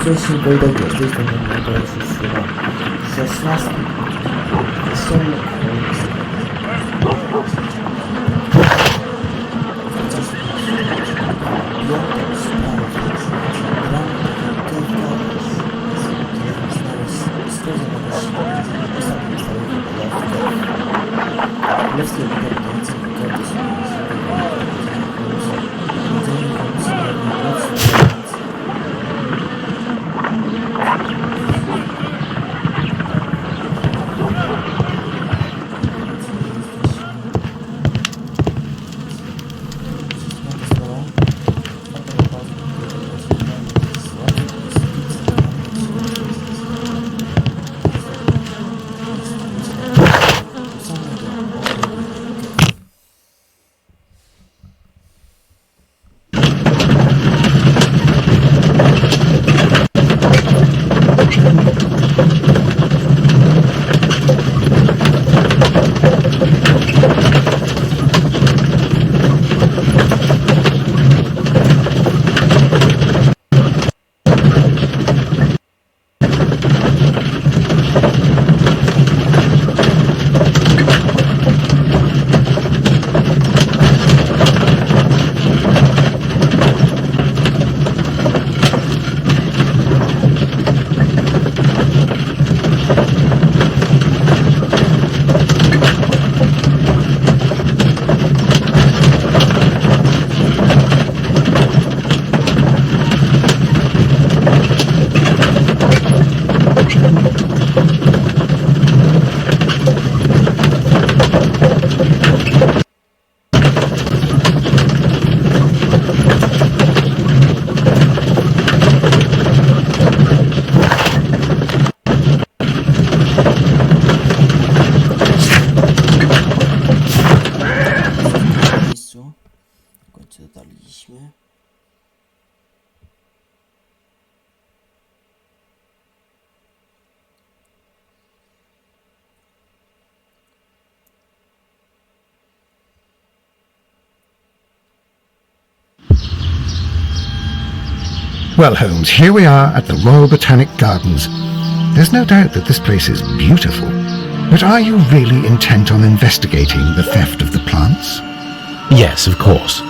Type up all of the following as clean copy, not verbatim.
Wcześniej Goldego, z tej strony to jest już chyba 16. Sherlock Holmes. Dotarliśmy. Well, Holmes, here we are at the Royal Botanic Gardens. There's no doubt that this place is beautiful. But are you really intent on investigating the theft of the plants? Yes, of course.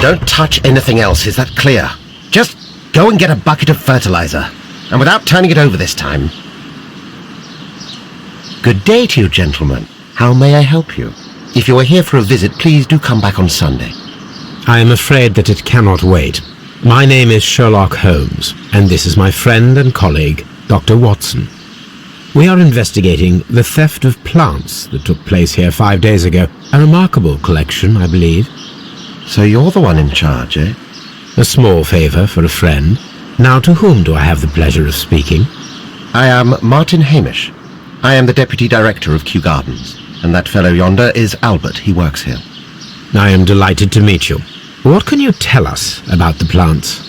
Don't touch anything else, is that clear? Just go and get a bucket of fertilizer, and without turning it over this time. Good day to you, gentlemen. How may I help you? If you are here for a visit, please do come back on Sunday. I am afraid that it cannot wait. My name is Sherlock Holmes, and this is my friend and colleague, Dr. Watson. We are investigating the theft of plants that took place here 5 days ago. A remarkable collection, I believe. So you're the one in charge, eh? A small favour for a friend. Now, to whom do I have the pleasure of speaking? I am Martin Hamish. I am the Deputy Director of Kew Gardens, and that fellow yonder is Albert. He works here. I am delighted to meet you. What can you tell us about the plants?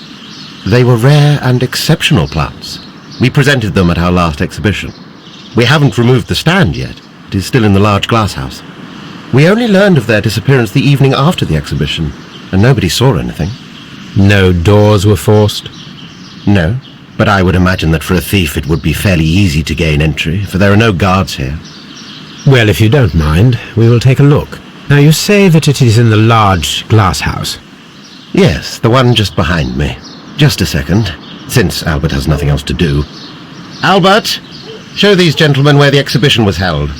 They were rare and exceptional plants. We presented them at our last exhibition. We haven't removed the stand yet. It is still in the large glass house. We only learned of their disappearance the evening after the exhibition, and nobody saw anything. No doors were forced? No, but I would imagine that for a thief it would be fairly easy to gain entry, for there are no guards here. Well, if you don't mind, we will take a look. Now, you say that it is in the large glass house. Yes, the one just behind me. Just a second, since Albert has nothing else to do. Albert, show these gentlemen where the exhibition was held.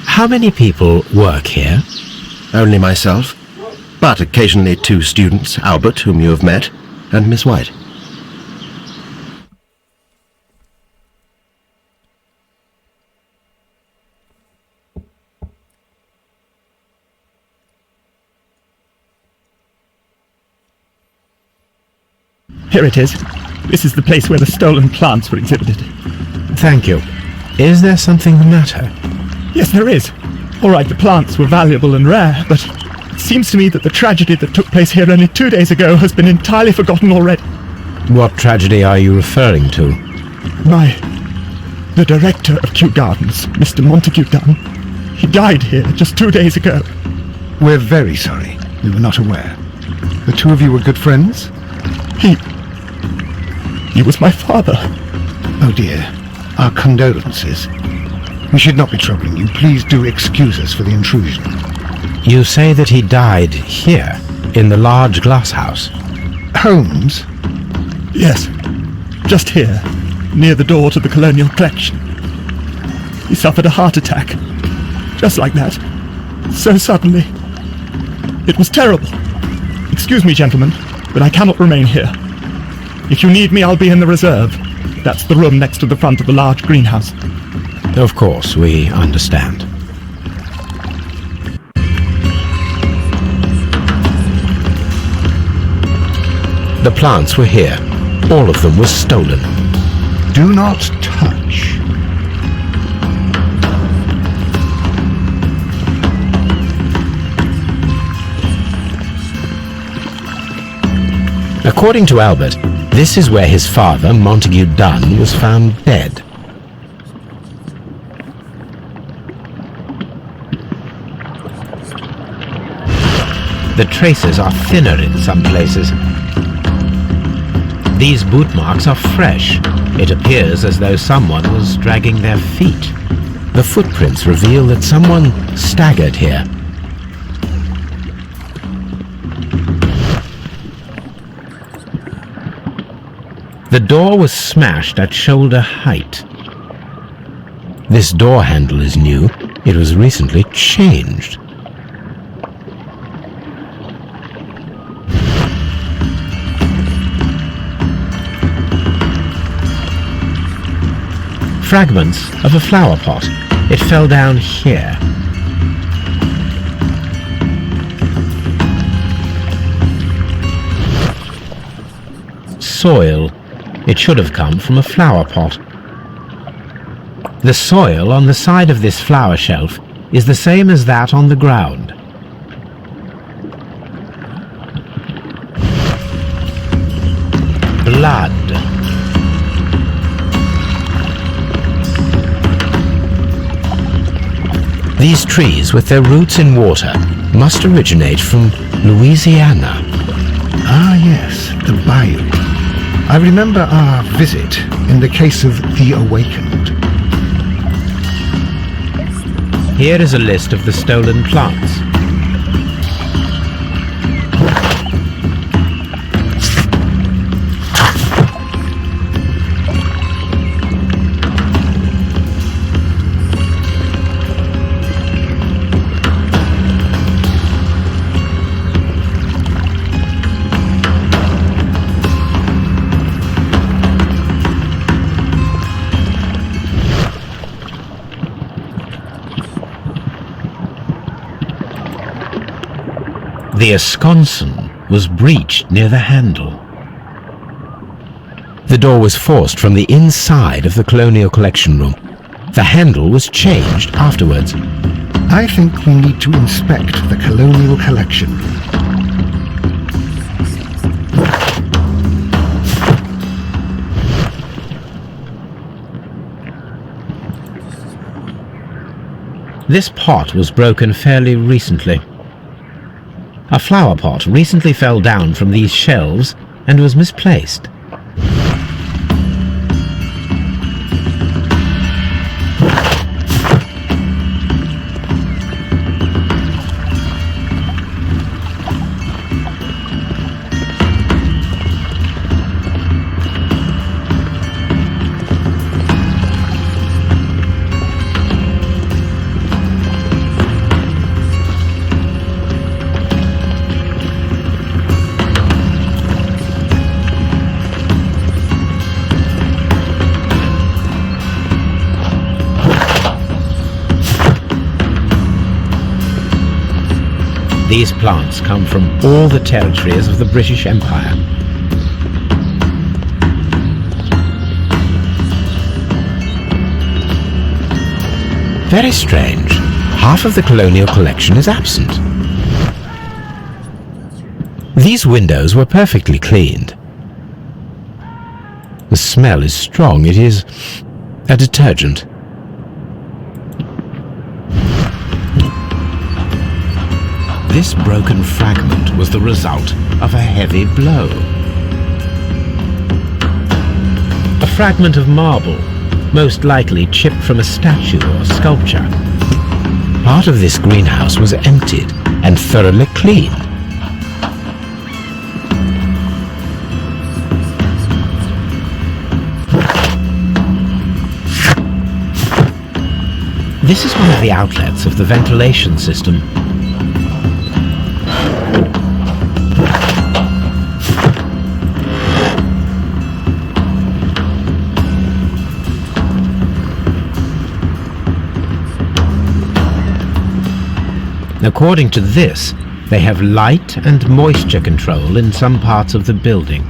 How many people work here? Only myself, but occasionally 2 students, Albert, whom you have met, and Miss White. Here it is. This is the place where the stolen plants were exhibited. Thank you. Is there something the matter? Yes, there is. All right, the plants were valuable and rare, but it seems to me that the tragedy that took place here only 2 days ago has been entirely forgotten already. What tragedy are you referring to? The director of Kew Gardens, Mr. Montague Dunn, he died here just 2 days ago. We're very sorry. We were not aware. The two of you were good friends? He was my father. Oh dear. Our condolences. We should not be troubling you. Please do excuse us for the intrusion. You say that he died here, in the large glass house? Holmes? Yes, just here, near the door to the Colonial Collection. He suffered a heart attack, just like that, so suddenly. It was terrible. Excuse me, gentlemen, but I cannot remain here. If you need me, I'll be in the reserve. That's the room next to the front of the large greenhouse. Of course, we understand. The plants were here. All of them were stolen. Do not touch. According to Albert, this is where his father, Montague Dunn, was found dead. The traces are thinner in some places. These boot marks are fresh. It appears as though someone was dragging their feet. The footprints reveal that someone staggered here. The door was smashed at shoulder height. This door handle is new. It was recently changed. Fragments of a flower pot. It fell down here. Soil. It should have come from a flower pot. The soil on the side of this flower shelf is the same as that on the ground. Blood. These trees, with their roots in water, must originate from Louisiana. Ah yes, the bayou. I remember our visit in the case of the Awakened. Here is a list of the stolen plants. The esconsson was breached near the handle. The door was forced from the inside of the Colonial Collection room. The handle was changed afterwards. I think we need to inspect the Colonial Collection room. This pot was broken fairly recently. A flower pot recently fell down from these shelves and was misplaced. These plants come from all the territories of the British Empire. Very strange. Half of the Colonial Collection is absent. These windows were perfectly cleaned. The smell is strong. It is a detergent. This broken fragment was the result of a heavy blow. A fragment of marble, most likely chipped from a statue or sculpture. Part of this greenhouse was emptied and thoroughly cleaned. This is one of the outlets of the ventilation system. According to this, they have light and moisture control in some parts of the building.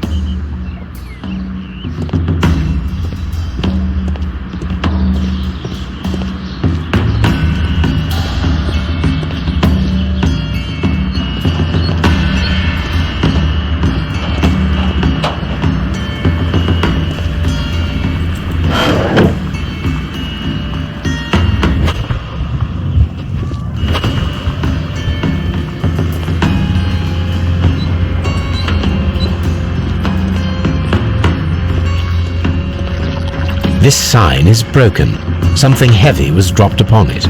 This sign is broken. Something heavy was dropped upon it.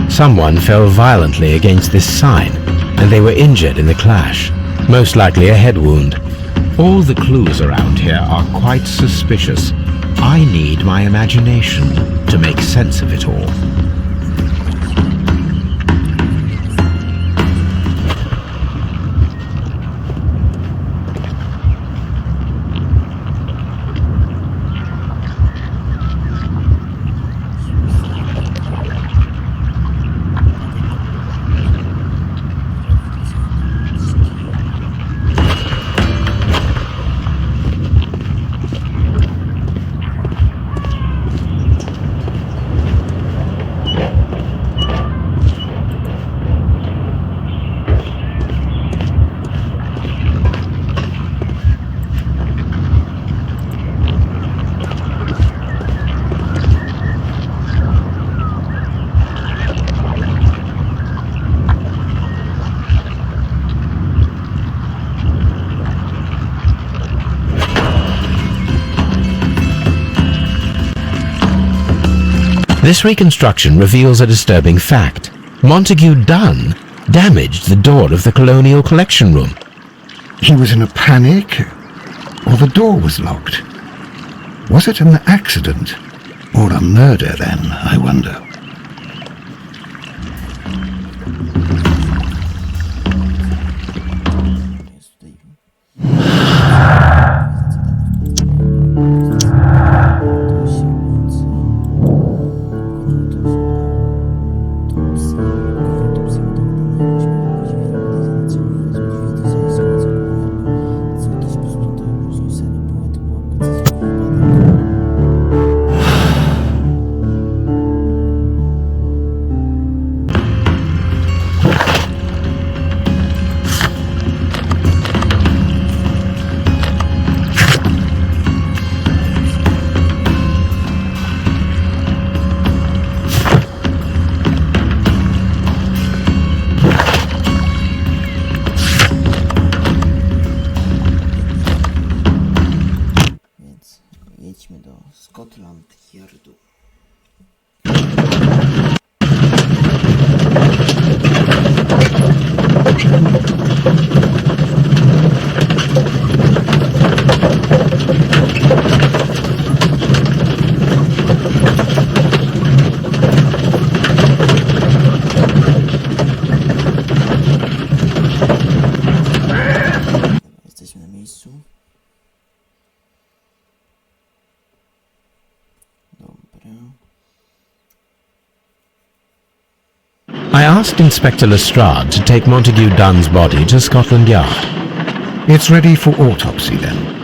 Someone fell violently against this sign, and they were injured in the clash, most likely a head wound. All the clues around here are quite suspicious. I need my imagination to make sense of it all. This reconstruction reveals a disturbing fact. Montague Dunn damaged the door of the Colonial Collection Room. He was in a panic, or the door was locked? Was it an accident, or a murder then, I wonder? Jedźmy do Scotland Yardu. Jesteśmy na miejscu. I asked Inspector Lestrade to take Montague Dunn's body to Scotland Yard. It's ready for autopsy then.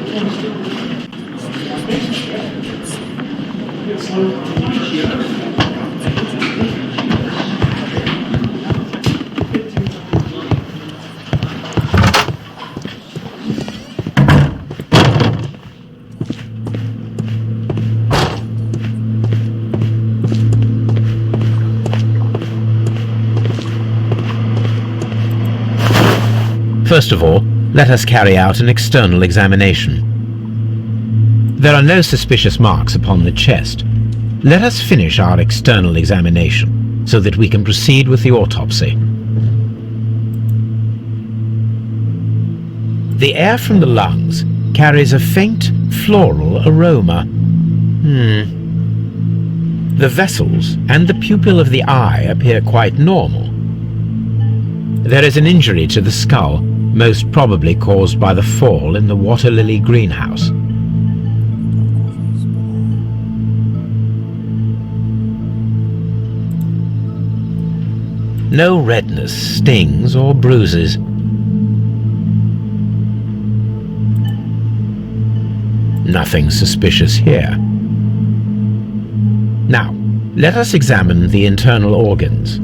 First of all, let us carry out an external examination. There are no suspicious marks upon the chest. Let us finish our external examination so that we can proceed with the autopsy. The air from the lungs carries a faint floral aroma. The vessels and the pupil of the eye appear quite normal. There is an injury to the skull, most probably caused by the fall in the water lily greenhouse. No redness, stings, or bruises. Nothing suspicious here. Now, let us examine the internal organs.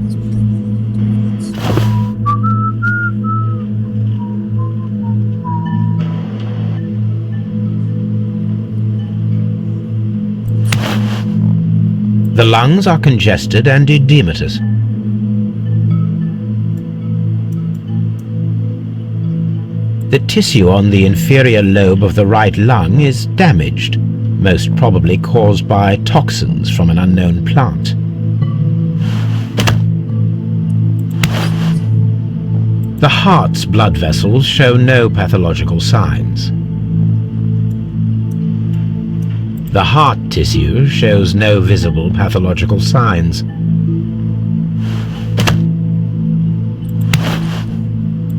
The lungs are congested and edematous. The tissue on the inferior lobe of the right lung is damaged, most probably caused by toxins from an unknown plant. The heart's blood vessels show no pathological signs. The heart tissue shows no visible pathological signs.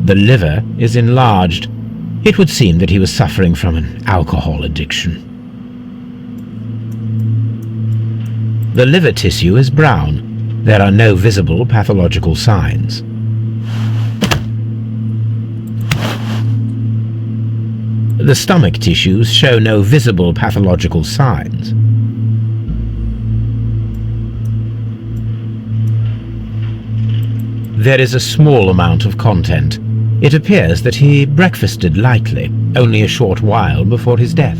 The liver is enlarged. It would seem that he was suffering from an alcohol addiction. The liver tissue is brown. There are no visible pathological signs. The stomach tissues show no visible pathological signs. There is a small amount of content. It appears that he breakfasted lightly, only a short while before his death.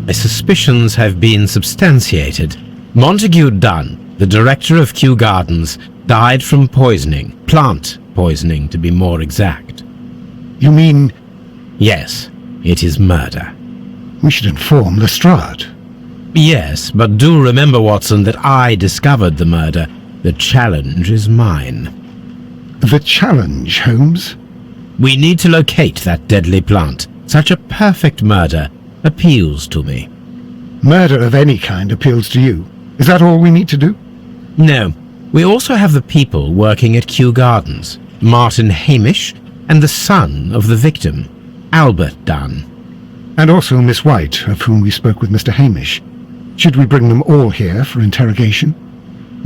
My suspicions have been substantiated. Montague Dunn, the director of Kew Gardens, died from poisoning, plant poisoning to be more exact. You mean Yes, it is murder. we should inform Lestrade? Yes, but do remember, Watson, that I discovered the murder. The challenge is mine. The challenge, Holmes? We need to locate that deadly plant. Such a perfect murder appeals to me. Murder of any kind appeals to you. Is that all we need to do? No, we also have the people working at Kew Gardens. Martin Hamish and the son of the victim, Albert Dunn. And also Miss White, of whom we spoke with Mr. Hamish. Should we bring them all here for interrogation?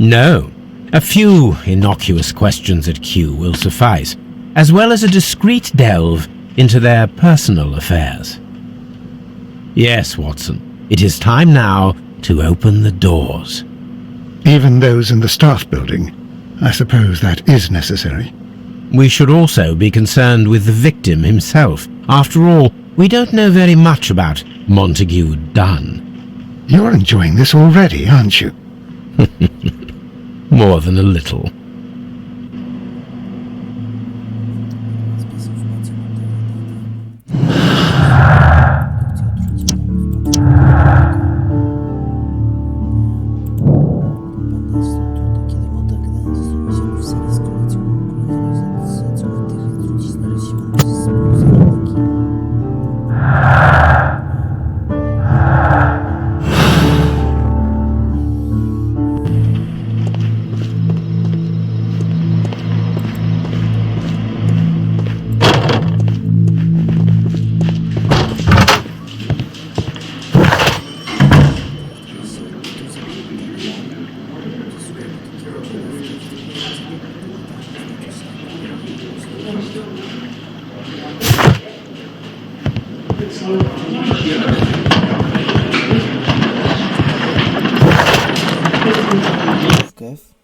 No, a few innocuous questions at Kew will suffice, as well as a discreet delve into their personal affairs. Yes, Watson, it is time now to open the doors. Even those in the staff building? I suppose that is necessary. We should also be concerned with the victim himself. After all, we don't know very much about Montague Dunn. You're enjoying this already, aren't you? More than a little. Kev?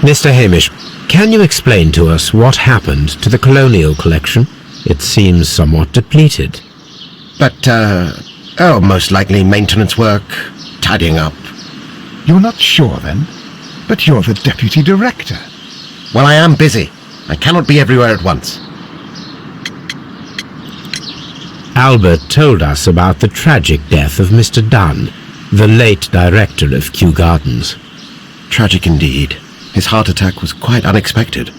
Mr. Hamish, can you explain to us what happened to the colonial collection? It seems somewhat depleted. But, most likely maintenance work, tidying up. You're not sure, then? But you're the deputy director. Well, I am busy. I cannot be everywhere at once. Albert told us about the tragic death of Mr. Dunn, the late director of Kew Gardens. Tragic indeed. His heart attack was quite unexpected.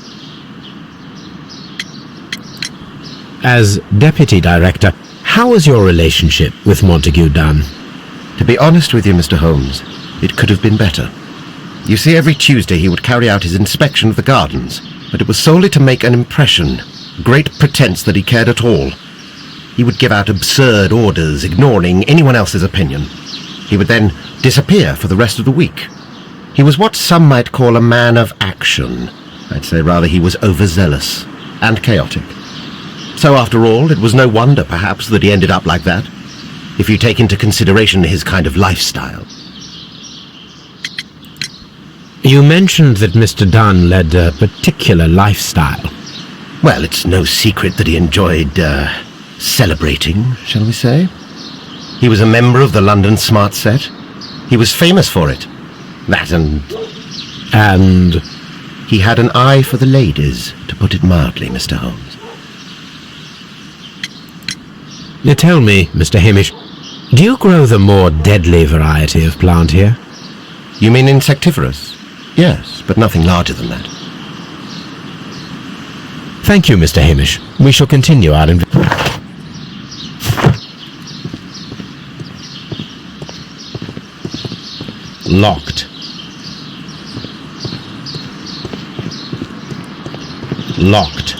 As deputy director, how was your relationship with Montague Dunn? To be honest with you, Mr. Holmes, it could have been better. You see, every Tuesday he would carry out his inspection of the gardens, but it was solely to make an impression, great pretense that he cared at all. He would give out absurd orders, ignoring anyone else's opinion. He would then disappear for the rest of the week. He was what some might call a man of action. I'd say rather he was overzealous and chaotic. So after all, it was no wonder, perhaps, that he ended up like that, if you take into consideration his kind of lifestyle. You mentioned that Mr. Dunn led a particular lifestyle. Well, it's no secret that he enjoyed, celebrating, shall we say? He was a member of the London Smart Set. He was famous for it. That And he had an eye for the ladies, to put it mildly, Mr. Holmes. now tell me, Mr. Hamish, do you grow the more deadly variety of plant here? You mean insectivorous? Yes, but nothing larger than that. Thank you, Mr. Hamish. We shall continue our Locked. Locked.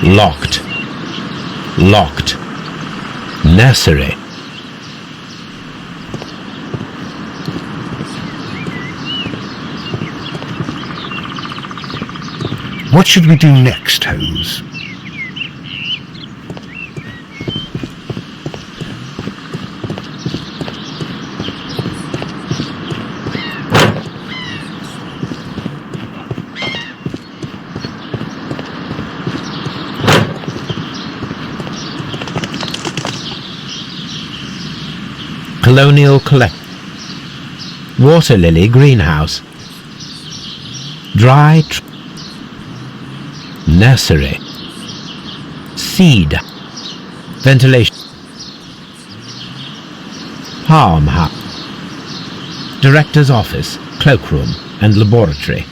Locked. Locked. Nursery. What should we do next, Holmes? Colonial Collect. Water lily greenhouse. Dry nursery. Seed. Ventilation. Palm hut. Director's office, cloakroom and laboratory.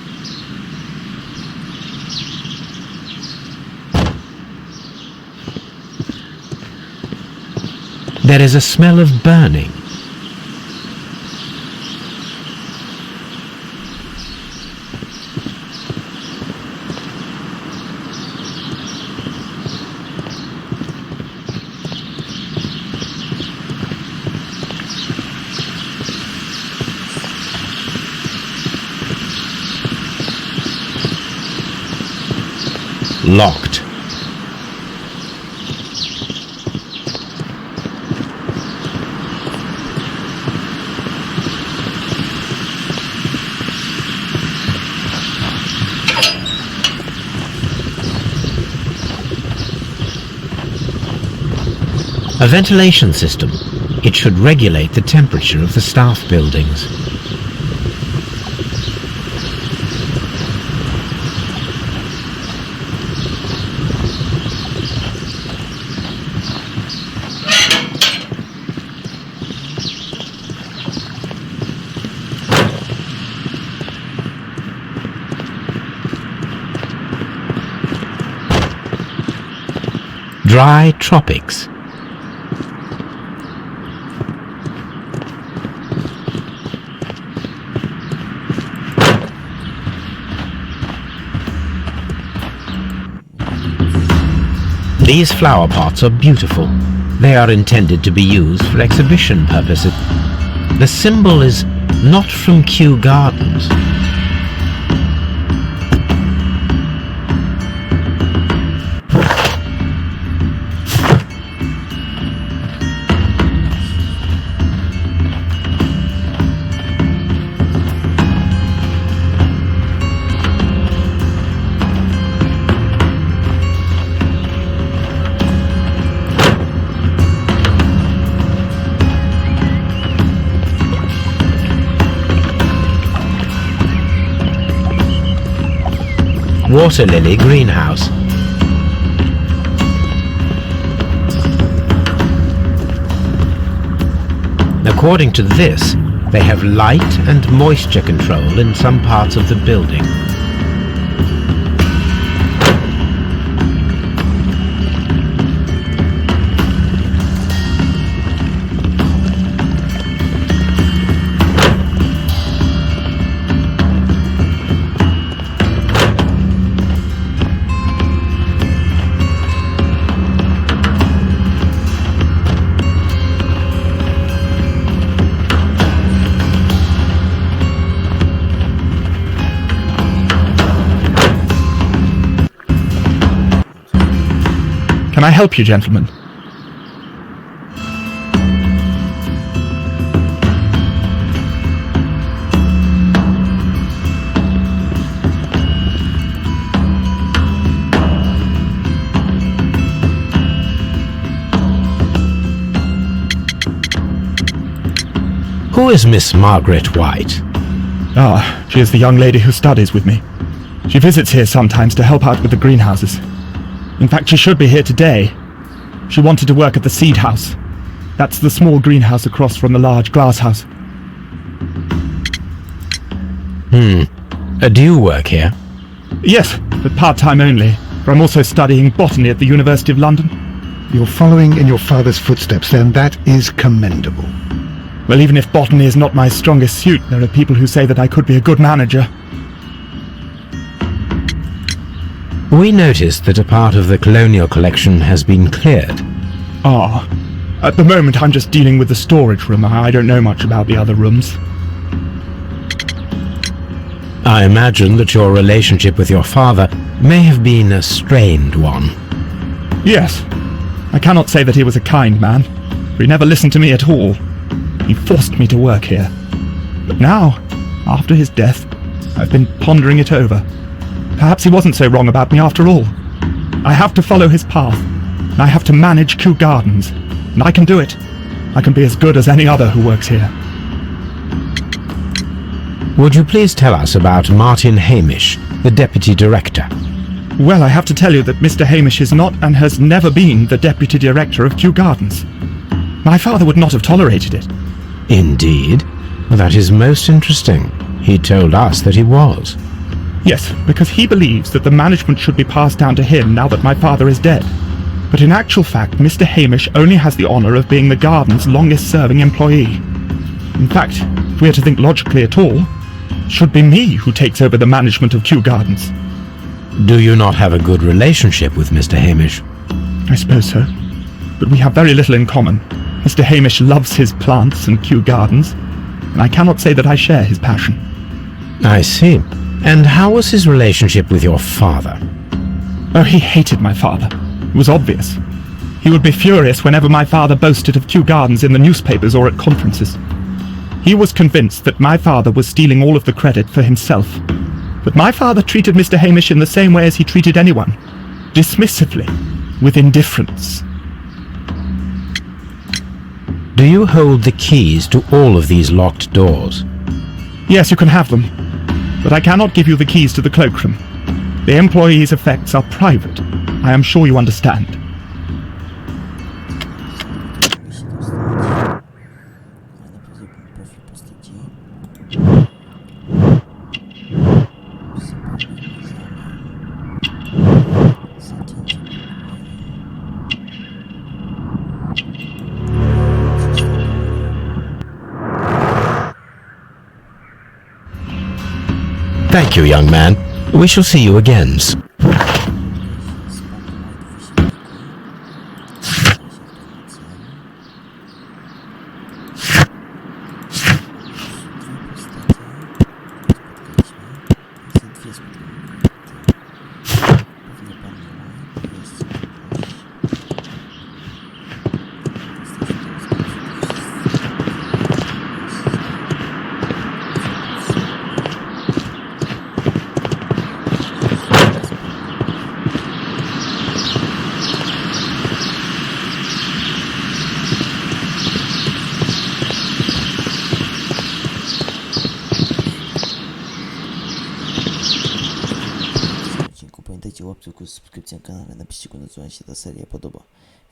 There is a smell of burning. Locked. A ventilation system. It should regulate the temperature of the staff buildings. Dry tropics. These flower pots are beautiful. They are intended to be used for exhibition purposes. The symbol is not from Kew Gardens. Water lily greenhouse. According to this, they have light and moisture control in some parts of the building. Can I help you, gentlemen? Who is Miss Margaret White? Ah, she is the young lady who studies with me. She visits here sometimes to help out with the greenhouses. In fact, she should be here today. She wanted to work at the seed house. That's the small greenhouse across from the large glass house. Do you work here? Yes, but part-time only, for I'm also studying botany at the University of London. You're following in your father's footsteps, then. That is commendable. Well, even if botany is not my strongest suit, there are people who say that I could be a good manager. We noticed that a part of the colonial collection has been cleared. Ah, at the moment I'm just dealing with the storage room. I don't know much about the other rooms. I imagine that your relationship with your father may have been a strained one. Yes, I cannot say that he was a kind man, for he never listened to me at all. He forced me to work here. But now, after his death, I've been pondering it over. Perhaps he wasn't so wrong about me after all. I have to follow his path, and I have to manage Kew Gardens, and I can do it. I can be as good as any other who works here. Would you please tell us about Martin Hamish, the Deputy Director? Well, I have to tell you that Mr. Hamish is not and has never been the Deputy Director of Kew Gardens. My father would not have tolerated it. Indeed? Well, that is most interesting. He told us that he was. Yes, because he believes that the management should be passed down to him now that my father is dead. But in actual fact, Mr. Hamish only has the honour of being the garden's longest-serving employee. In fact, if we are to think logically at all, it should be me who takes over the management of Kew Gardens. Do you not have a good relationship with Mr. Hamish? I suppose so. But we have very little in common. Mr. Hamish loves his plants and Kew Gardens, and I cannot say that I share his passion. I see. And how was his relationship with your father? Oh, he hated my father. It was obvious. He would be furious whenever my father boasted of Kew Gardens in the newspapers or at conferences. He was convinced that my father was stealing all of the credit for himself. But my father treated Mr. Hamish in the same way as he treated anyone, dismissively, with indifference. Do you hold the keys to all of these locked doors? Yes, you can have them, but I cannot give you the keys to the cloakroom. The employees' effects are private. I am sure you understand. Thank you, young man. We shall see you again. Pamiętajcie o łapce, subskrypcji na kanale, napiszcie komentarz, czy się ta seria podoba.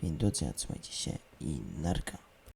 Więc do zobaczenia, trzymajcie się i narka.